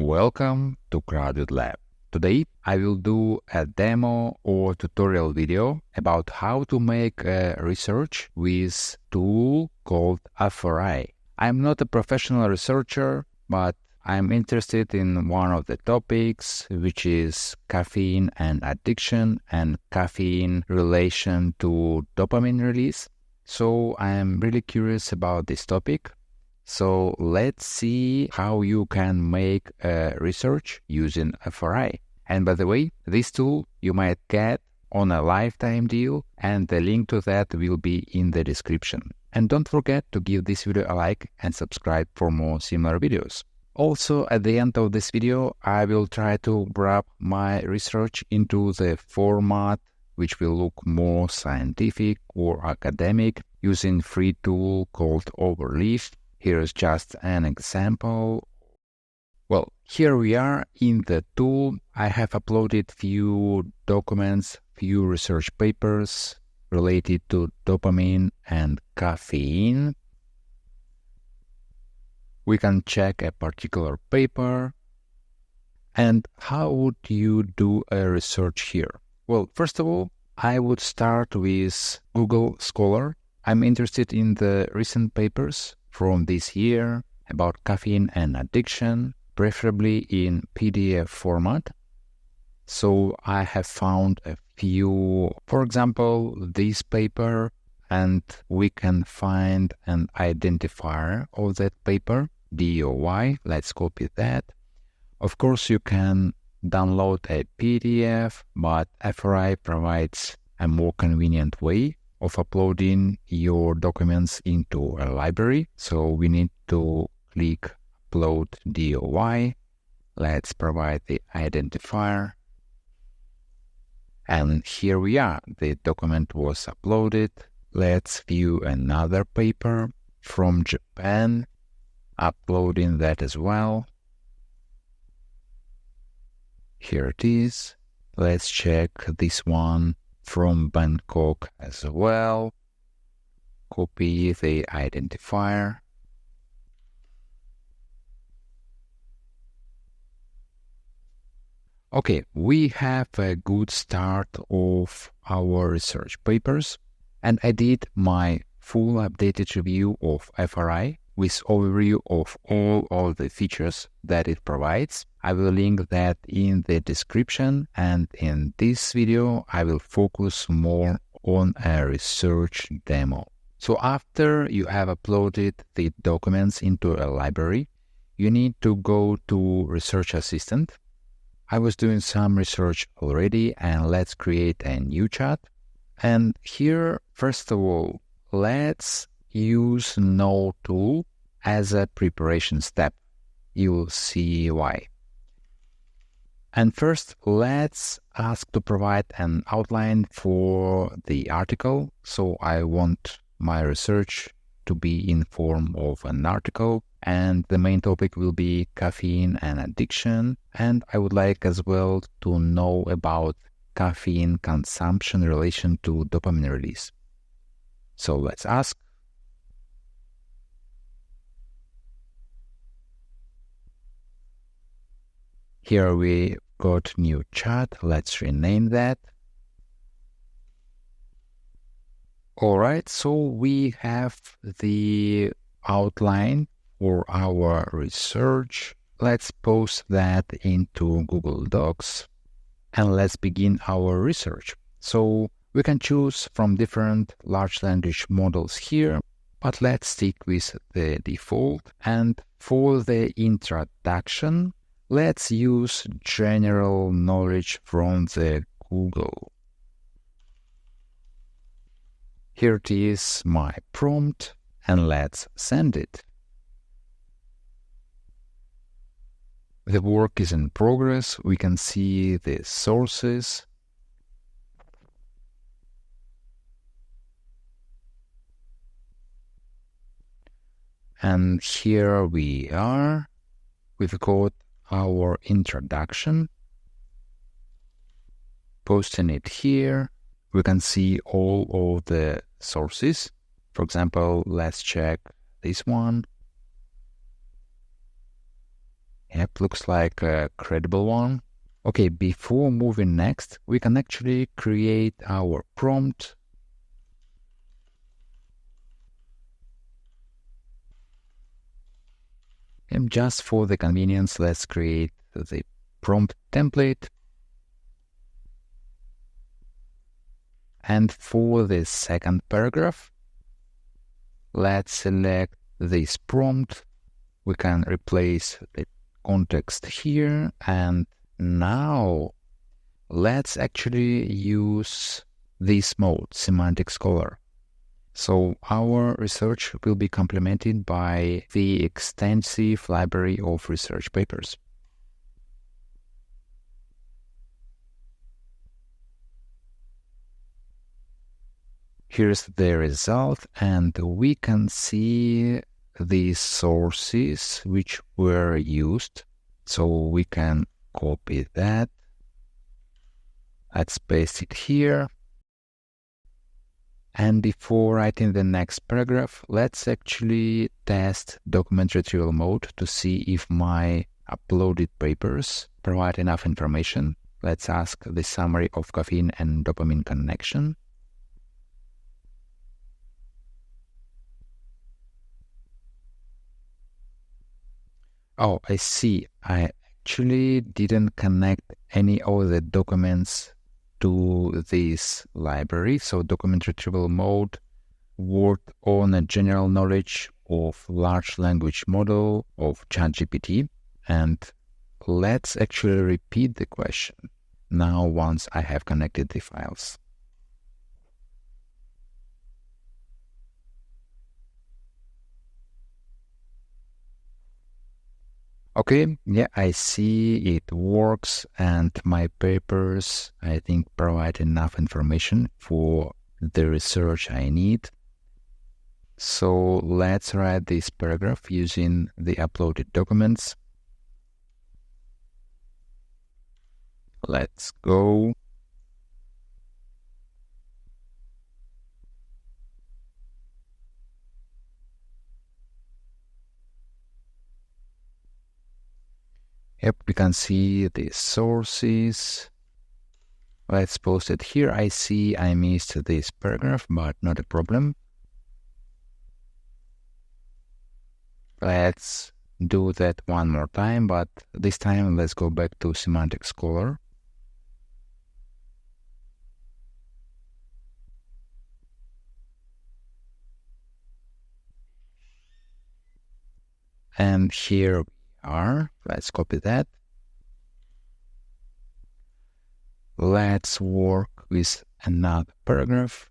Welcome to Crowded Lab. Today I will do a demo or tutorial video about how to make a research with a tool called Afforai. I'm not a professional researcher, but I'm interested in one of the topics, which is caffeine and addiction and caffeine relation to dopamine release. So I'm really curious about this topic. So let's see how you can make a research using Afforai. And by the way, this tool you might get on a lifetime deal, and the link to that will be in the description. And don't forget to give this video a like and subscribe for more similar videos. Also, at the end of this video, I will try to wrap my research into the format which will look more scientific or academic using free tool called Overleaf. Here is just an example. Well, here we are in the tool. I have uploaded few documents, few research papers related to dopamine and caffeine. We can check a particular paper. And how would you do a research here? Well, first of all, I would start with Google Scholar. I'm interested in the recent papers from this year about caffeine and addiction, preferably in PDF format. So I have found a few, for example, this paper, and we can find an identifier of that paper, DOI. Let's copy that. Of course, you can download a PDF, but Afforai provides a more convenient way of uploading your documents into a library. So we need to click Upload DOI. Let's provide the identifier. And here we are. The document was uploaded. Let's view another paper from Japan. Uploading that as well. Here it is. Let's check this one from Bangkok as well. Copy the identifier. Okay, we have a good start of our research papers, and I did my full updated review of Afforai with overview of all of the features that it provides. I will link that in the description, and in this video I will focus more on a research demo. So after you have uploaded the documents into a library, you need to go to Research Assistant. I was doing some research already, and let's create a new chat. And here, first of all, let's use No tool as a preparation step. You will see why. And first, let's ask to provide an outline for the article. So I want my research to be in form of an article, and the main topic will be caffeine and addiction. And I would like as well to know about caffeine consumption in relation to dopamine release. So let's ask. Here we got new chat. Let's rename that. All right, so we have the outline for our research. Let's post that into Google Docs, and let's begin our research. So we can choose from different large language models here, but let's stick with the default. And for the introduction, let's use general knowledge from the Google. Here it is, my prompt, and let's send it. The work is in progress. We can see the sources. And here we are. We've got our introduction. Posting it here. We can see all of the sources. For example, let's check this one. Yep, looks like a credible one. Okay, before moving next, we can actually create our prompt. And just for the convenience, let's create the prompt template. And for the second paragraph, let's select this prompt. We can replace the context here, and now let's actually use this mode, Semantic Scholar. So our research will be complemented by the extensive library of research papers. Here's the result, and we can see the sources which were used. So we can copy that. Let's paste it here. And before writing the next paragraph, let's actually test document retrieval mode to see if my uploaded papers provide enough information. Let's ask the summary of caffeine and dopamine connection. Oh, I see. I actually didn't connect any of the documents to this library. So document retrieval mode worked on a general knowledge of large language model of ChatGPT. And let's actually repeat the question now once I have connected the files. Okay, yeah, I see it works, and my papers, I think, provide enough information for the research I need. So let's write this paragraph using the uploaded documents. Let's go. Yep, we can see the sources. Let's post it here. I see I missed this paragraph, but not a problem. Let's do that one more time, but this time let's go back to Semantic Scholar. And here we are. Let's copy that. Let's work with another paragraph.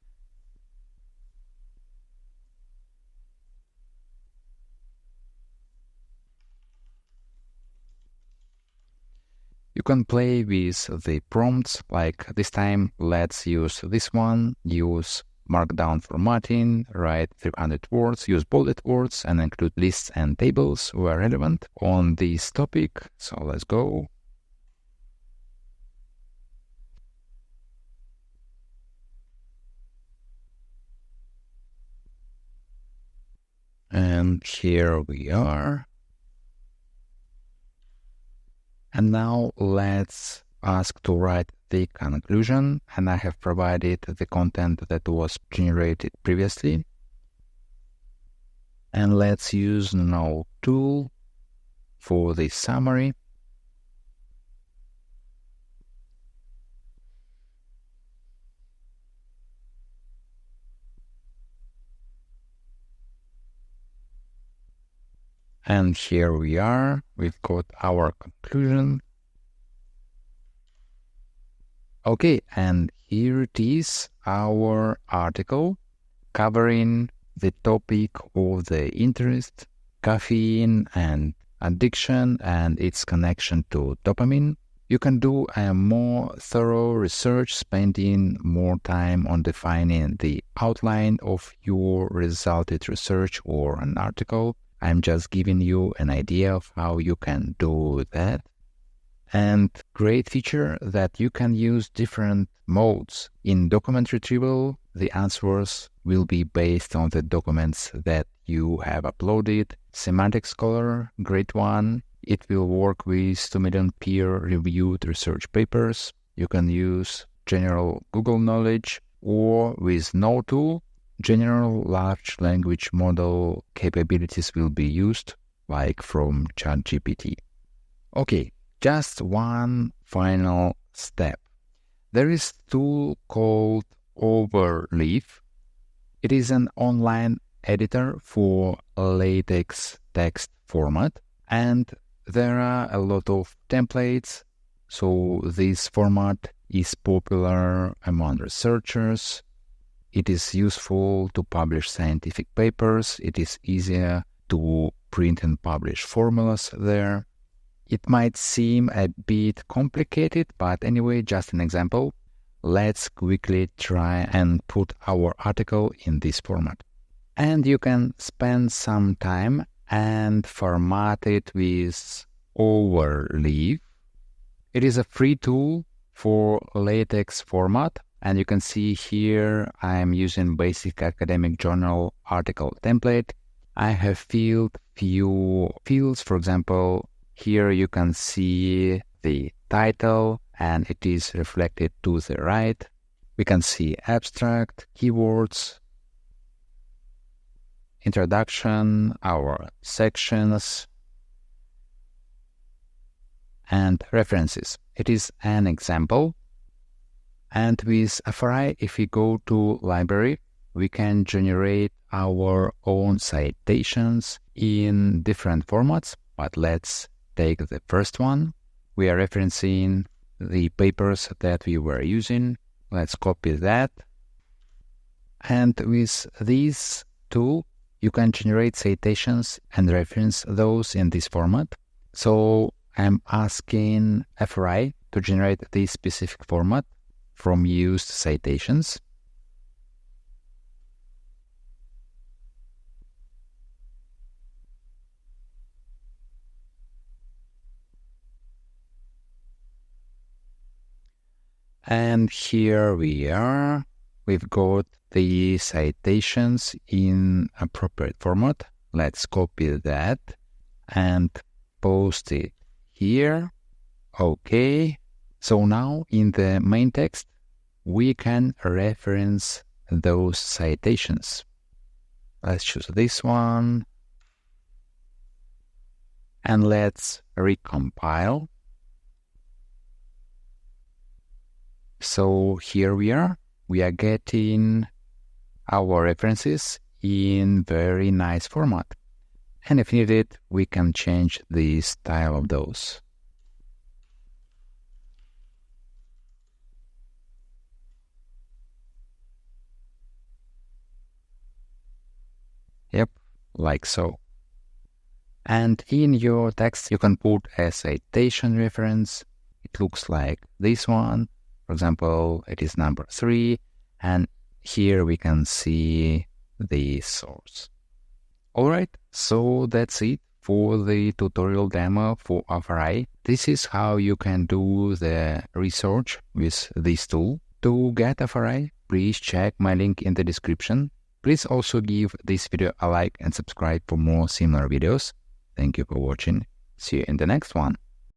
You can play with the prompts, like this time let's use this one, use markdown formatting, write 300 words, use bullet words, and include lists and tables where relevant on this topic. So let's go. And here we are. And now let's ask to write the conclusion, and I have provided the content that was generated previously. And let's use now tool for the summary. And here we are, we've got our conclusion. Okay, and here it is, our article covering the topic of the interest, caffeine and addiction and its connection to dopamine. You can do a more thorough research, spending more time on defining the outline of your resulted research or an article. I'm just giving you an idea of how you can do that. And great feature that you can use different modes. In document retrieval, the answers will be based on the documents that you have uploaded. Semantic Scholar, great one. It will work with 2 million peer-reviewed research papers. You can use general Google knowledge, or with no tool, general large language model capabilities will be used, like from ChatGPT. Okay, just one final step. There is a tool called Overleaf. It is an online editor for LaTeX text format, and there are a lot of templates. So this format is popular among researchers. It is useful to publish scientific papers. It is easier to print and publish formulas there. It might seem a bit complicated, but anyway, just an example. Let's quickly try and put our article in this format. And you can spend some time and format it with Overleaf. It is a free tool for LaTeX format, and you can see here I am using basic academic journal article template. I have filled few fields. For example, here you can see the title and it is reflected to the right. We can see abstract, keywords, introduction, our sections, and references. It is an example. And with Afforai, if we go to library, we can generate our own citations in different formats. But let's take the first one. We are referencing the papers that we were using. Let's copy that. And with this tool, you can generate citations and reference those in this format. So I'm asking Afforai to generate this specific format from used citations. And here we are. We've got the citations in appropriate format. Let's copy that and post it here. Okay. So now in the main text, we can reference those citations. Let's choose this one. And let's recompile. So here we are getting our references in very nice format. And if needed, we can change the style of those. Yep, like so. And in your text, you can put a citation reference. It looks like this one. For example, it is number 3, and here we can see the source. Alright, so that's it for the tutorial demo for Afforai. This is how you can do the research with this tool. To get Afforai, please check my link in the description. Please also give this video a like and subscribe for more similar videos. Thank you for watching. See you in the next one.